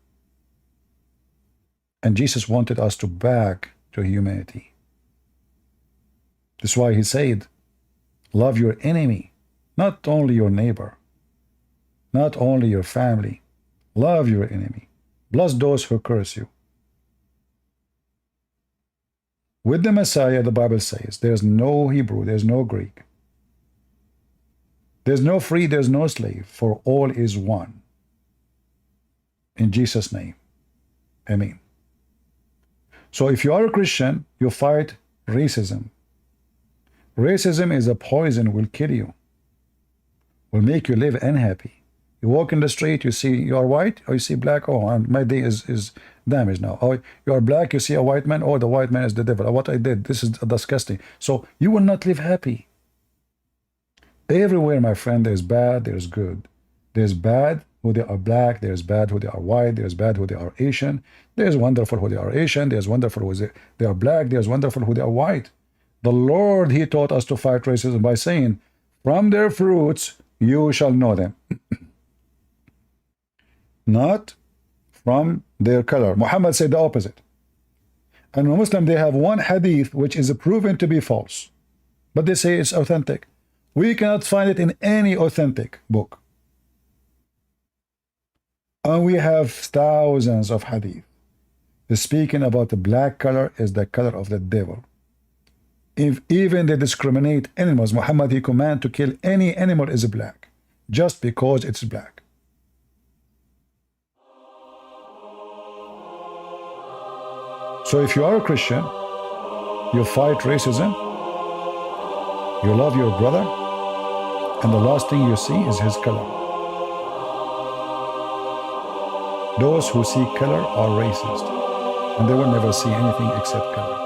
And Jesus wanted us to back to humanity. That's why he said, love your enemy, not only your neighbor, not only your family. Love your enemy. Bless those who curse you. With the Messiah, the Bible says, there's no Hebrew, there's no Greek. There's no free, there's no slave, for all is one. In Jesus' name. Amen. So if you are a Christian, you fight racism. Racism is a poison, will kill you, will make you live unhappy. You walk in the street, you see you are white, or you see black, oh, my day is damaged now. Oh, you are black, you see a white man, oh, the white man is the devil. What I did, this is disgusting. So you will not live happy. Everywhere, my friend, there's bad, there's good. There's bad who they are black, there's bad who they are white, there's bad who they are Asian, there's wonderful who they are Asian, there's wonderful who they are black, there's wonderful who they are white. The Lord, he taught us to fight racism by saying, from their fruits you shall know them. Not from their color. Muhammad said the opposite. And Muslim, they have one hadith which is proven to be false, but they say it's authentic. We cannot find it in any authentic book. And we have thousands of hadith speaking about the black color is the color of the devil. If even they discriminate animals, Muhammad, he command to kill any animal is black, just because it's black. So if you are a Christian, you fight racism, you love your brother, and the last thing you see is his color. Those who see color are racist, and they will never see anything except color.